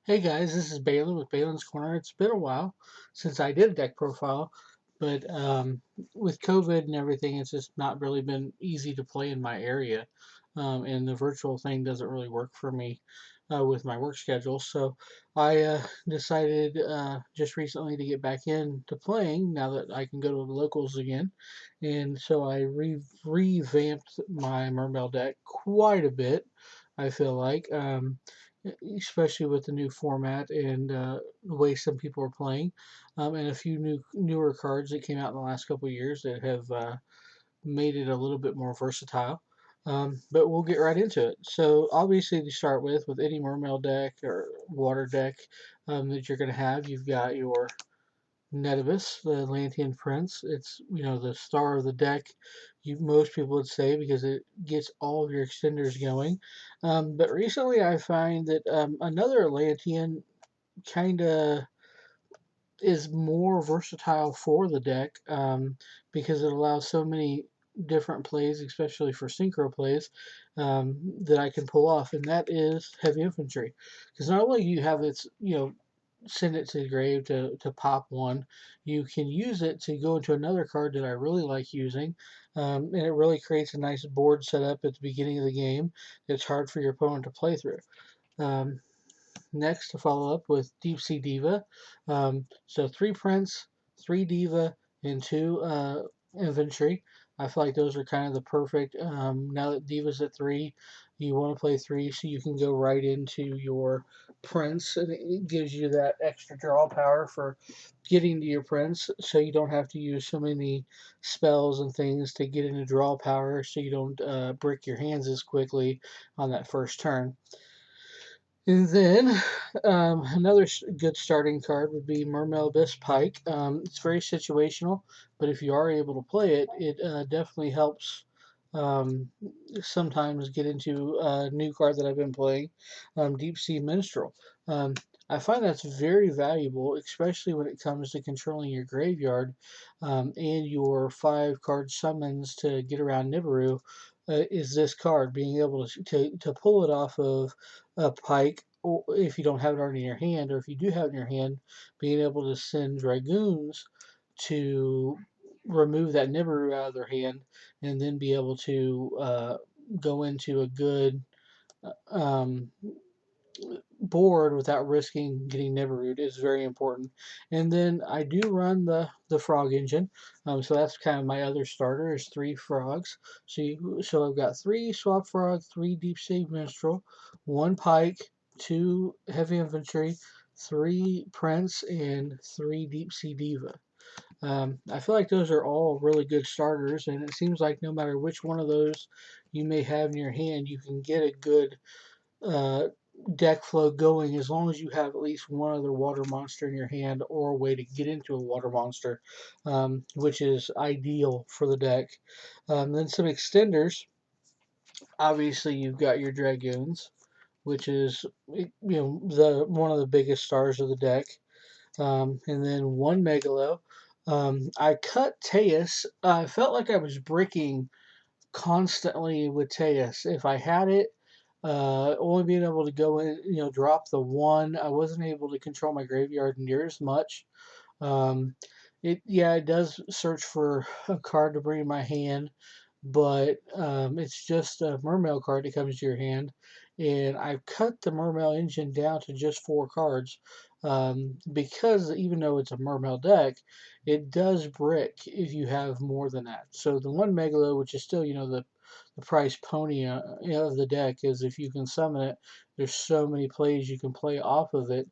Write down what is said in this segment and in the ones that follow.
Hey guys, this is Balin with Balin's Corner. It's been a while since I did a deck profile, but with COVID and everything, it's just not really been easy to play in my area, and the virtual thing doesn't really work for me with my work schedule. So I decided just recently to get back into playing now that I can go to the locals again, and so I revamped my Mermail deck quite a bit. I feel like. Especially with the new format and the way some people are playing, and a few newer cards that came out in the last couple of years that have made it a little bit more versatile. But we'll get right into it. So obviously, to start with any Mermail deck or water deck that you're going to have, you've got your Netibus, the Atlantean Prince. It's the star of the deck. Most people would say because it gets all of your extenders going. But recently, I find that another Atlantean kind of is more versatile for the deck because it allows so many different plays, especially for synchro plays, that I can pull off, and that is heavy infantry. Because not only do you have its send it to the grave to pop one. You can use it to go into another card that I really like using, and it really creates a nice board setup at the beginning of the game. It's hard for your opponent to play through. Um, Next, to follow up with Deepsea Diva. So three Prince, three Diva, and two Infantry. I feel like those are kind of the perfect. Now that Diva's at three, you want to play three so you can go right into your Prince, and it gives you that extra draw power for getting to your Prince, so you don't have to use so many spells and things to get into draw power, so you don't brick your hands as quickly on that first turn. And then another good starting card would be Mermail Abyss Pike. It's very situational, but if you are able to play it, it definitely helps um, sometimes get into a new card that I've been playing, Deep Sea Minstrel. Um, I find that's very valuable, especially when it comes to controlling your graveyard and your five card summons to get around Nibiru. Is this card being able to pull it off of a pike, or if you don't have it already in your hand, or if you do have it in your hand, being able to send dragoons to remove that Nibiru out of their hand, and then be able to go into a good um, board without risking getting Nibiru'd is very important. And then I do run the frog engine, so that's kind of my other starter is three frogs. So I've got three swap frog, three deep sea minstrel, one pike, two heavy infantry, three prince, and three deep sea diva. I feel like those are all really good starters, and it seems like no matter which one of those you may have in your hand, you can get a good uh, deck flow going as long as you have at least one other water monster in your hand or a way to get into a water monster, which is ideal for the deck. Then some extenders. Obviously, you've got your dragoons, which is the one of the biggest stars of the deck, and then one megalo. I cut Teus. I felt like I was bricking constantly with Teus. If I had it, only being able to go in, drop the one, I wasn't able to control my graveyard near as much. Um, it does search for a card to bring in my hand, but it's just a Mermail card that comes to your hand. And I've cut the Mermail engine down to just four cards because even though it's a Mermail deck, it does brick if you have more than that. So the one Megalo, which is still, the price pony of the deck, is if you can summon it, there's so many plays you can play off of it,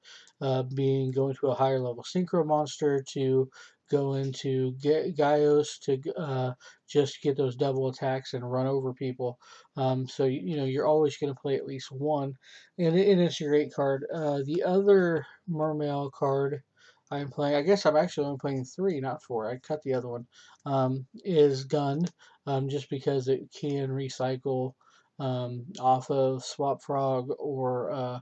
being going to a higher level synchro monster to go into Gaios to just get those double attacks and run over people. So you're always going to play at least one, and it's a great card. The other Mermail card I'm playing, I guess I'm actually only playing three, not four. I cut the other one. Is Gun, just because it can recycle off of Swap Frog or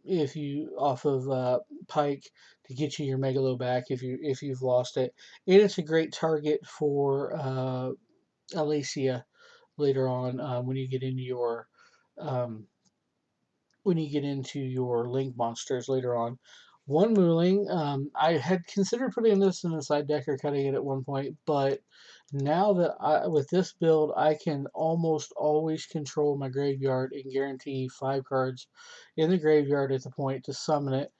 if you off of Pike to get you your Megalo back if you've lost it, and it's a great target for Alacia later on when you get into your um, when you get into your link monsters later on. One mooling, I had considered putting this in the side deck or cutting it at one point, but now that with this build, I can almost always control my graveyard and guarantee 5 cards in the graveyard at the point to summon it.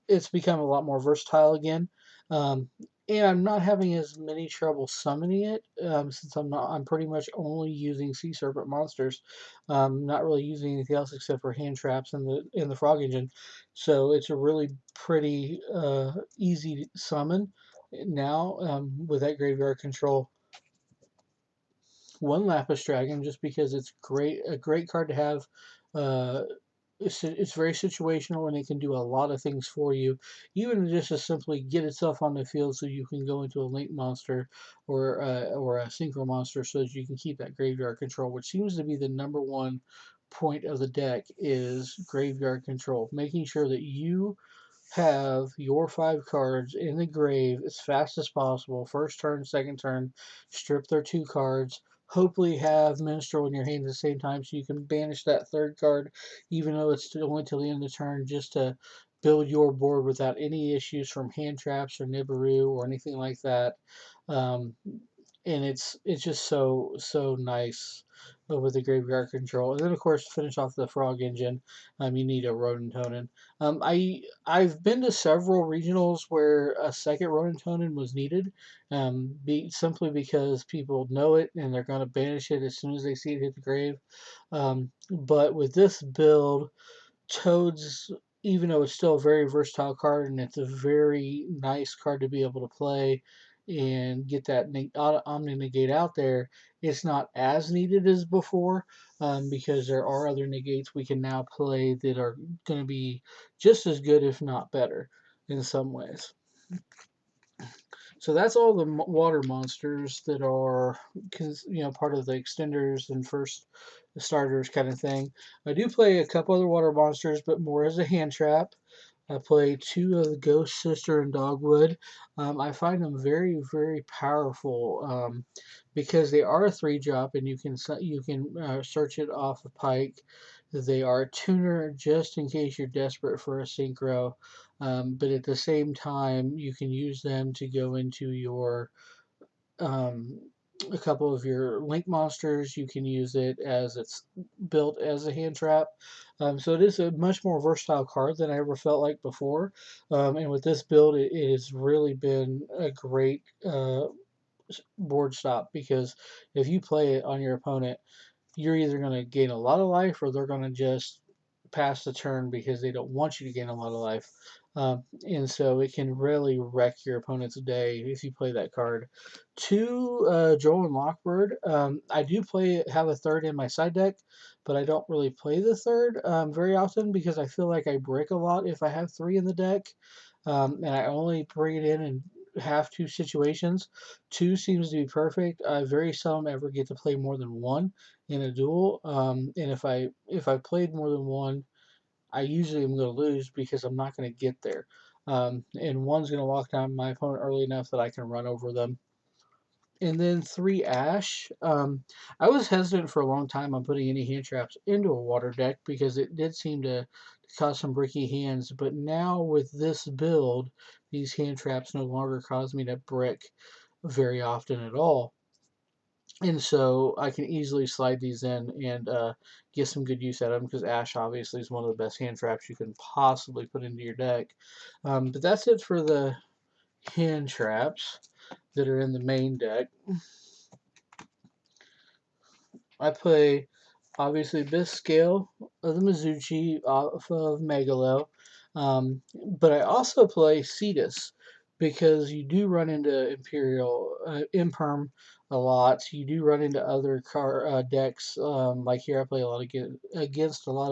It's become a lot more versatile again. Um, and I'm not having as many trouble summoning it, since I'm pretty much only using Sea Serpent monsters, not really using anything else except for hand traps and the frog engine. So it's a really pretty easy summon now, with that graveyard control. One Lapis Dragon, just because it's a great card to have. Uh, it's very situational and it can do a lot of things for you, even just to simply get itself on the field so you can go into a link monster or a synchro monster so that you can keep that graveyard control, which seems to be the number one point of the deck is graveyard control, making sure that you have your 5 cards in the grave as fast as possible. First turn, second turn, strip their 2 cards. Hopefully, have Minstrel in your hand at the same time so you can banish that third card, even though it's only till the end of the turn, just to build your board without any issues from hand traps or Nibiru or anything like that. Um, and it's just so nice with the graveyard control. And then of course to finish off the frog engine, you need a Rodentonen. I've been to several regionals where a second Rodentonen was needed, simply because people know it and they're going to banish it as soon as they see it hit the grave. But with this build, Toads, even though it's still a very versatile card and it's a very nice card to be able to play and get that Omni Negate out there, it's not as needed as before, because there are other negates we can now play that are going to be just as good, if not better, in some ways. So that's all the water monsters that are, part of the extenders and first starters kind of thing. I do play a couple other water monsters, but more as a hand trap. I play 2 of the Ghost Sister and Dogwood. I find them very, very powerful, because they are a 3-drop and you can search it off a pike. They are a tuner just in case you're desperate for a synchro, but at the same time you can use them to go into your um, a couple of your link monsters. You can use it as it's built as a hand trap. So it is a much more versatile card than I ever felt like before. And with this build, it has really been a great board stop, because if you play it on your opponent, you're either going to gain a lot of life or they're going to just pass the turn because they don't want you to gain a lot of life. And so it can really wreck your opponent's day if you play that card. 2, Joel and Lockbird. I do have a third in my side deck, but I don't really play the third very often because I feel like I brick a lot if I have 3 in the deck. And I only bring it in half 2 situations. 2 seems to be perfect. I very seldom ever get to play more than 1 in a duel. And if I played more than 1, I usually am going to lose because I'm not going to get there. And 1's going to lock down my opponent early enough that I can run over them. And then 3 Ash. I was hesitant for a long time on putting any hand traps into a water deck because it did seem to cause some bricky hands. But now with this build, these hand traps no longer cause me to brick very often at all. And so I can easily slide these in and get some good use out of them, because Ash obviously is one of the best hand traps you can possibly put into your deck. But that's it for the hand traps that are in the main deck. I play, obviously, Best Scale of the Mizuchi off of Megalo. But I also play Cetus, because you do run into Imperial Imperm a lot. You do run into other decks. Like here, I play a lot against a lot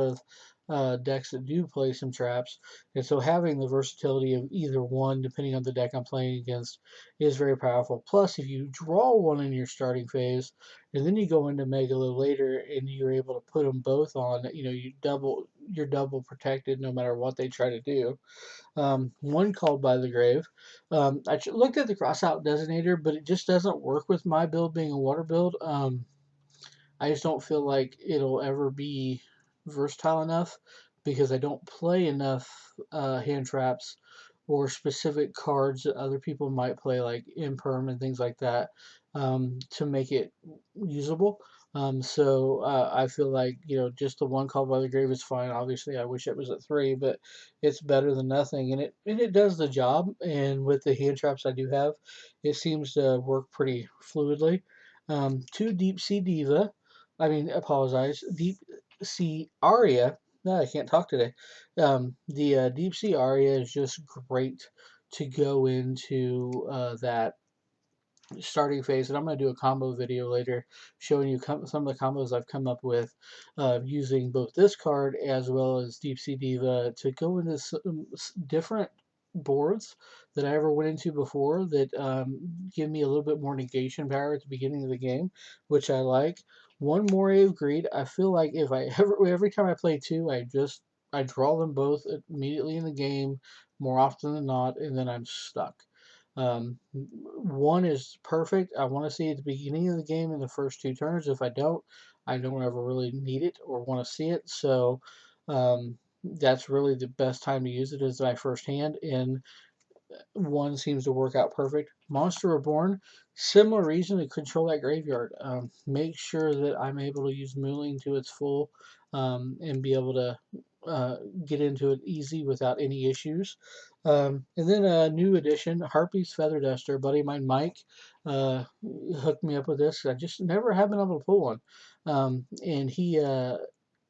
of decks that do play some traps. And so having the versatility of either one, depending on the deck I'm playing against, is very powerful. Plus, if you draw one in your starting phase, and then you go into Megalo later, and you're able to put them both on. You're double protected no matter what they try to do. One called by the grave. I looked at the crossout designator, but it just doesn't work with my build being a water build. I just don't feel like it'll ever be versatile enough because I don't play enough hand traps or specific cards that other people might play, like Imperm and things like that, to make it usable. So I feel like, just the one call by the grave is fine. Obviously, I wish it was at three, but it's better than nothing, and it does the job. And with the hand traps I do have, it seems to work pretty fluidly. Two Deepsea Diva, I mean, apologize, Deep Sea Aria. No, I can't talk today. The Deep Sea Aria is just great to go into that starting phase, and I'm going to do a combo video later showing you some of the combos I've come up with using both this card as well as Deepsea Diva to go into some different boards that I ever went into before that give me a little bit more negation power at the beginning of the game, which I like. One more of Greed. I feel like if I every time I play two, I draw them both immediately in the game more often than not, and then I'm stuck. One is perfect. I want to see it at the beginning of the game in the first two turns. If I don't ever really need it or want to see it. So that's really the best time to use it as my first hand. And one seems to work out perfect. Monster Reborn, similar reason to control that graveyard. Make sure that I'm able to use Mooling to its full and be able to get into it easy without any issues. And then a new addition, Harpy's Feather Duster. Buddy of mine, Mike, hooked me up with this. I just never have been able to pull one. And he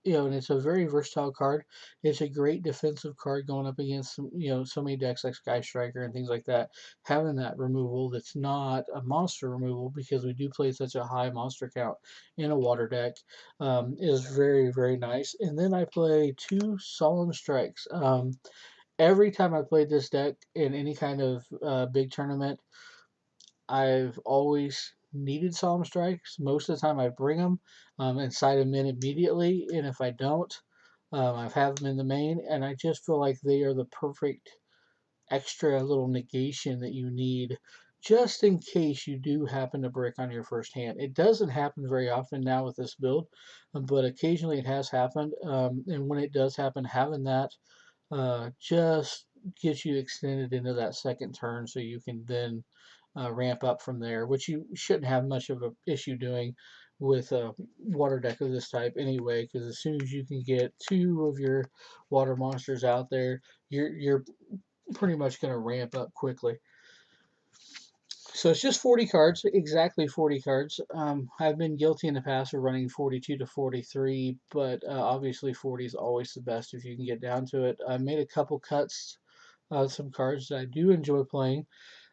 and it's a very versatile card. It's a great defensive card going up against so many decks like Sky Striker and things like that. Having that removal that's not a monster removal, because we do play such a high monster count in a water deck, is very, very nice. And then I play two Solemn Strikes. Every time I played this deck in any kind of big tournament, I've always needed Solemn Strikes. Most of the time I bring them and side them in immediately, and if I don't, I've had them in the main, and I just feel like they are the perfect extra little negation that you need just in case you do happen to brick on your first hand. It doesn't happen very often now with this build, but occasionally it has happened, and when it does happen, having that just gets you extended into that second turn so you can then ramp up from there, which you shouldn't have much of an issue doing with a water deck of this type anyway, because as soon as you can get two of your water monsters out there, you're pretty much going to ramp up quickly. So it's just 40 cards, exactly 40 cards. I've been guilty in the past of running 42 to 43, but obviously 40 is always the best if you can get down to it. I made a couple cuts of some cards that I do enjoy playing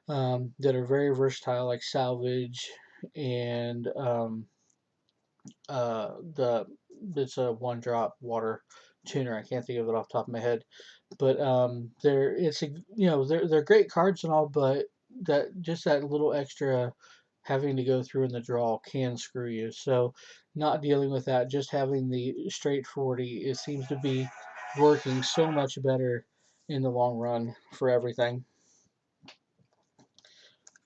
that are very versatile, like Salvage and the it's a one drop water tuner. I can't think of it off the top of my head, but they're great cards and all, but that little extra having to go through in the draw can screw you. So not dealing with that, just having the straight 40, it seems to be working so much better in the long run for everything.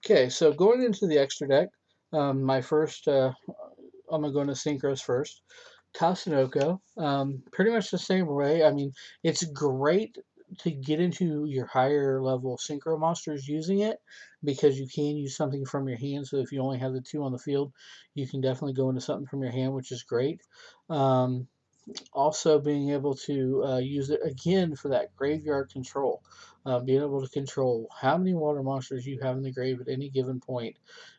Okay, so going into the extra deck, my first I'm gonna go into synchros first. Tatsunoko, pretty much the same way. I mean, it's great to get into your higher level synchro monsters using it, because you can use something from your hand. So if you only have the two on the field, you can definitely go into something from your hand, which is great. Um, Also being able to use it again for that graveyard control, being able to control how many water monsters you have in the grave at any given point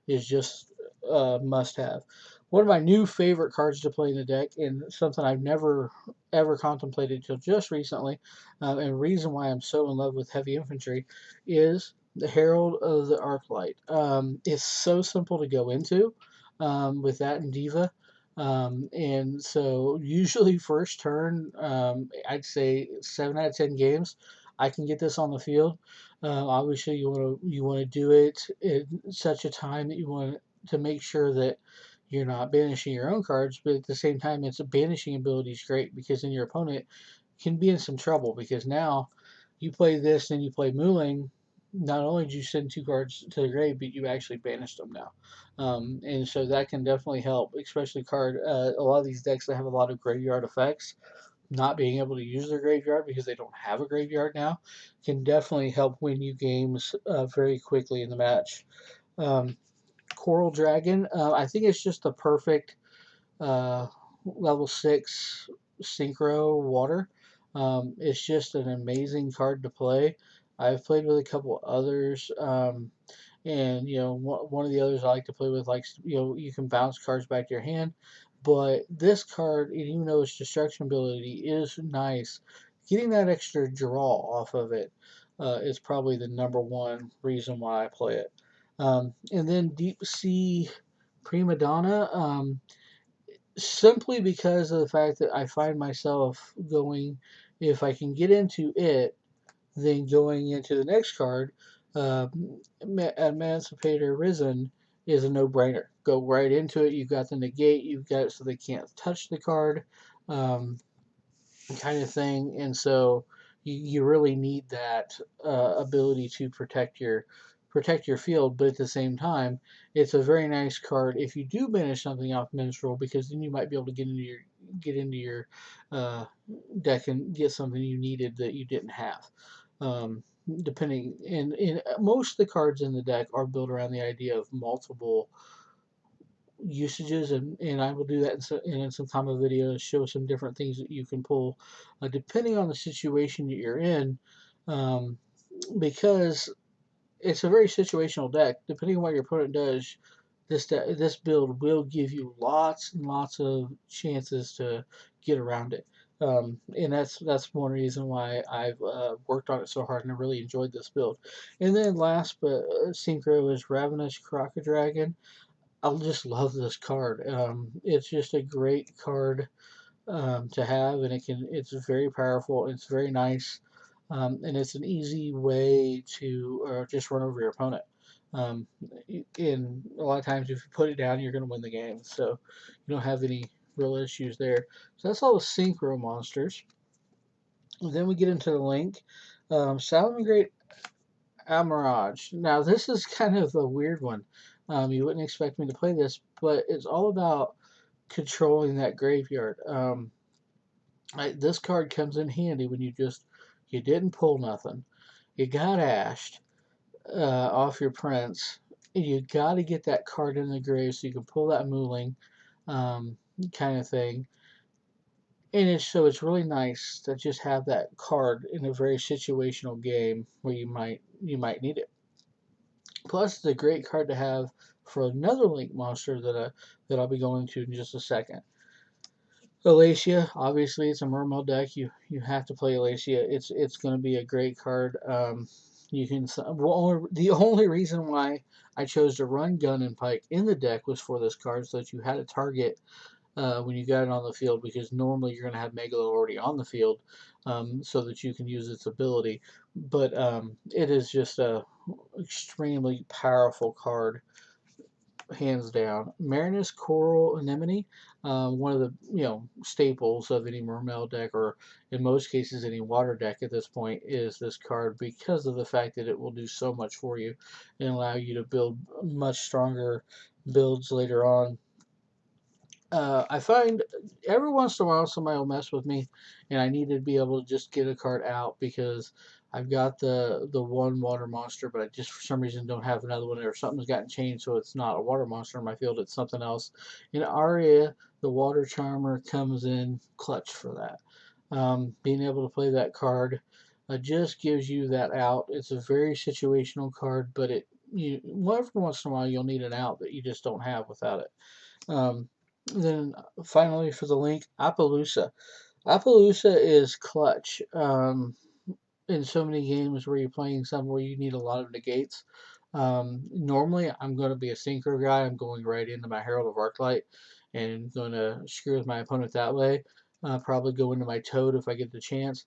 is just must have. One of my new favorite cards to play in the deck, and something I've never ever contemplated till just recently, and reason why I'm so in love with heavy infantry, is the Herald of the Arclight. It's so simple to go into with that and Diva. And so usually first turn, I'd say 7 out of 10 games, I can get this on the field. Obviously, you want to do it at such a time that you want to make sure that you're not banishing your own cards, but at the same time, its banishing ability is great, because then your opponent can be in some trouble, because now you play this and you play Mooling. Not only did you send two cards to the grave, but you actually banished them now. And so that can definitely help, especially a lot of these decks that have a lot of graveyard effects. not being able to use their graveyard because they don't have a graveyard now can definitely help win you games very quickly in the match. Um, Coral Dragon, I think it's just the perfect uh, level 6 synchro water. It's just an amazing card to play. I've played with a couple others, and one of the others I like to play with, like, you can bounce cards back to your hand. But this card, even though its destruction ability is nice, getting that extra draw off of it is probably the number one reason why I play it. And then Deep Sea Prima Donna. Simply because of the fact that I find myself going, if I can get into it, then going into the next card, uh, Emancipator Risen is a no-brainer. Go right into it. You've got the negate. You've got it so they can't touch the card. Um, kind of thing. And so you really need that ability to protect your field, but at the same time, it's a very nice card if you do banish something off Minstrel, because then you might be able to get into your uh, deck and get something you needed that you didn't have. Depending, and most of the cards in the deck are built around the idea of multiple usages, and I will do that in some common videos, show some different things that you can pull depending on the situation that you're in, um, because it's a very situational deck. Depending on what your opponent does, this build will give you lots and lots of chances to get around it. And that's one reason why I've worked on it so hard and I really enjoyed this build. And then last but synchro is Ravenous Crocodile. I just love this card. It's just a great card to have, and it's very powerful. It's very nice, and it's an easy way to just run over your opponent. Um, and a lot of times, if you put it down, you're going to win the game. So you don't have any real issues there. So that's all the synchro monsters. And then we get into the link. Salomon Great Mirage. Now, this is kind of a weird one. You wouldn't expect me to play this, but it's all about controlling that graveyard. This card comes in handy when you didn't pull nothing, you got ashed off your prince, and you got to get that card in the grave so you can pull that mooling, um, kind of thing. And it's really nice to just have that card in a very situational game where you might need it. Plus, it's a great card to have for another Link monster that I'll be going to in just a second. Alacia, obviously, it's a Mermail deck. You have to play Alacia. It's going to be a great card. You can the only reason why I chose to run Gun and Pike in the deck was for this card, so that you had a target when you got it on the field, because normally you're going to have Megalo already on the field, so that you can use its ability. But it is just a extremely powerful card, hands down. Marinus Coral Anemone, one of the staples of any Mermail deck, or in most cases any water deck at this point, is this card, because of the fact that it will do so much for you and allow you to build much stronger builds later on. I find every once in a while somebody will mess with me, and I need to be able to just get a card out because I've got the one water monster, but I just for some reason don't have another one, or something's gotten changed, so it's not a water monster in my field, it's something else. In Aria, the water charmer comes in clutch for that. Being able to play that card just gives you that out. It's a very situational card, but every once in a while you'll need an out that you just don't have without it. Um, then finally for the link, Appaloosa. Appaloosa is clutch in so many games where you're playing somewhere where you need a lot of negates. Normally, I'm going to be a synchro guy. I'm going right into my Herald of Arclight and going to screw with my opponent that way. Probably go into my Toad if I get the chance.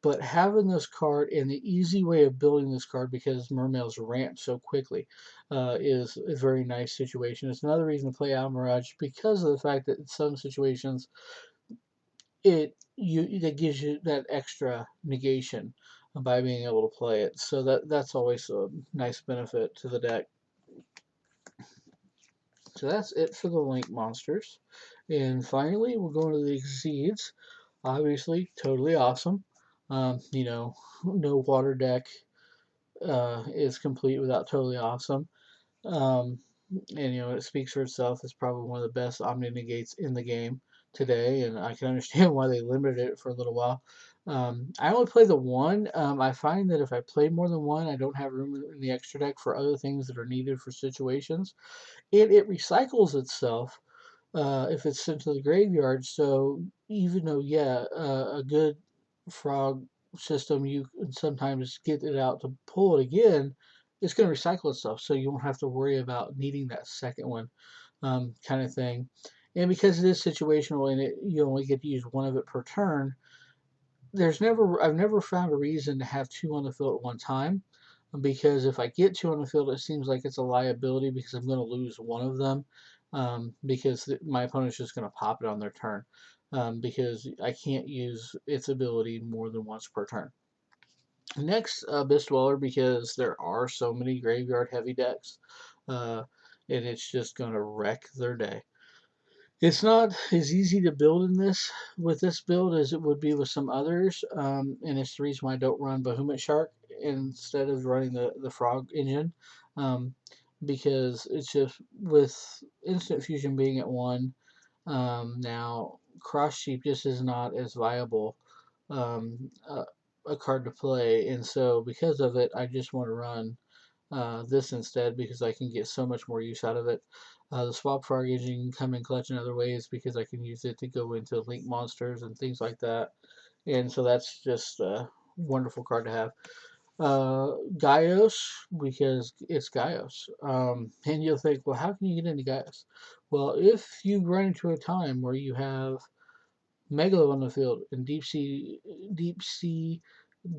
But having this card and the easy way of building this card, because Mermail's ramp so quickly, is a very nice situation. It's another reason to play out Mirage, because of the fact that in some situations that gives you that extra negation by being able to play it. So that's always a nice benefit to the deck. So that's it for the Link monsters. And finally, we're going to the Exceeds. obviously, totally awesome. No water deck is complete without totally awesome. Um, and it speaks for itself. It's probably one of the best Omni Negates in the game today, and I can understand why they limited it for a little while. I only play the one. I find that if I play more than one, I don't have room in the extra deck for other things that are needed for situations. It recycles itself if it's sent to the graveyard. So even though, yeah, a good frog system, you can sometimes get it out to pull it again, it's going to recycle itself. So you won't have to worry about needing that second one, kind of thing. And because it is situational and you only get to use one of it per turn, I've never found a reason to have two on the field at one time, because if I get two on the field, it seems like it's a liability because I'm going to lose one of them, because my opponent's just going to pop it on their turn, because I can't use its ability more than once per turn. Next, Abyss Dweller, because there are so many graveyard heavy decks, uh, and it's just going to wreck their day. It's not as easy to build with this build as it would be with some others, and it's the reason why I don't run Bahamut Shark instead of running the Frog engine, um, because it's just with Instant Fusion being at 1, now Cross Sheep just is not as viable, um, uh, a card to play, and so because of it, I just want to run this instead because I can get so much more use out of it. The swap frog engine can come in clutch in other ways because I can use it to go into link monsters and things like that. And so that's just a wonderful card to have. Gaios, because it's Gaios. And you'll think, well, how can you get into Gaios? Well, if you run into a time where you have Megalo on the field and Deepsea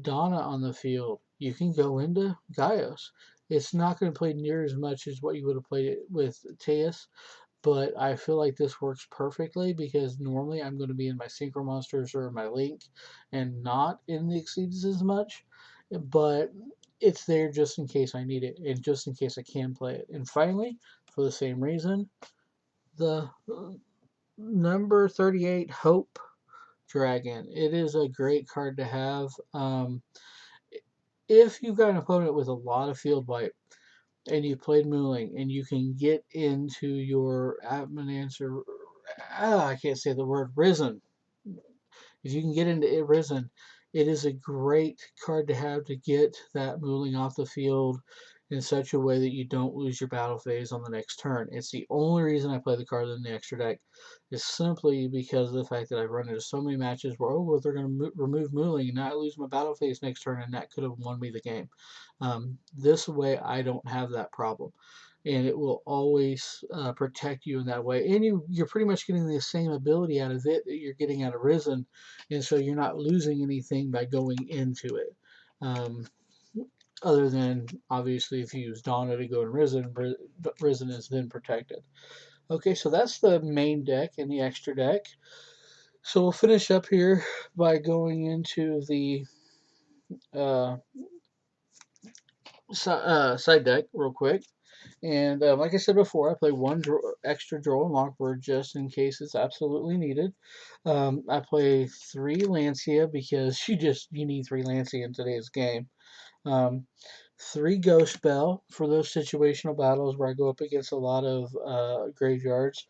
Donna on the field, you can go into Gaios. It's not going to play near as much as what you would have played it with Teus, but I feel like this works perfectly because normally I'm going to be in my Synchro Monsters or my Link and not in the Exceeds as much, but it's there just in case I need it and just in case I can play it. And finally, for the same reason, the number 38 Hope Dragon. It is a great card to have. If you've got an opponent with a lot of field wipe and you played Mooling and you can get into your Admananswer, I can't say the word, Risen. If you can get into it Risen, it is a great card to have to get that Mooling off the field in such a way that you don't lose your battle phase on the next turn. It's the only reason I play the card in the extra deck is simply because of the fact that I've run into so many matches where, oh, well, they're going to remove Mooling and now I lose my battle phase next turn, and that could have won me the game. This way, I don't have that problem. And it will always protect you in that way. And you're pretty much getting the same ability out of it that you're getting out of Risen, and so you're not losing anything by going into it. Other than obviously if you use Donna to go in Risen, Risen is then protected. Okay, so that's the main deck and the extra deck. So we'll finish up here by going into the uh, side deck real quick. And like I said before, I play one extra Droll and Lockbird just in case it's absolutely needed. I play 3 Lancia because you need 3 Lancia in today's game. 3 Ghost Bell for those situational battles where I go up against a lot of graveyards,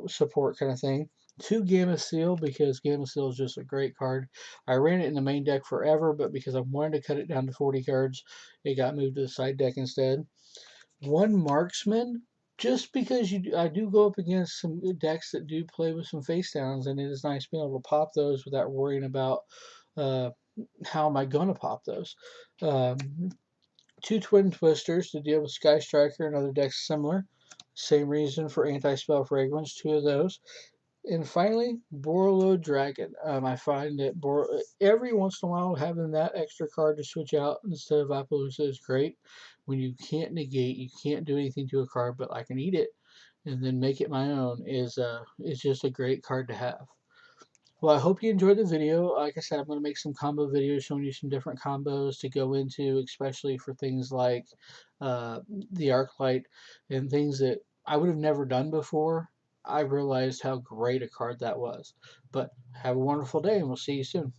support kind of thing. 2 Gamma Seal because Gamma Seal is just a great card. I ran it in the main deck forever, but because I wanted to cut it down to 40 cards, it got moved to the side deck instead. 1 Marksman, just because I do go up against some decks that do play with some face downs, and it is nice being able to pop those without worrying about uh, how am I going to pop those. 2 Twin Twisters to deal with Sky Striker and other decks similar. Same reason for Anti-Spell Fragrance, 2 of those. And finally, Borolo Dragon. I find that every once in a while having that extra card to switch out instead of Appaloosa is great. When you can't negate, you can't do anything to a card, but I can eat it and then make it my own is just a great card to have. Well, I hope you enjoyed the video. Like I said, I'm going to make some combo videos showing you some different combos to go into, especially for things like the Arclight and things that I would have never done before. I realized how great a card that was. But have a wonderful day, and we'll see you soon.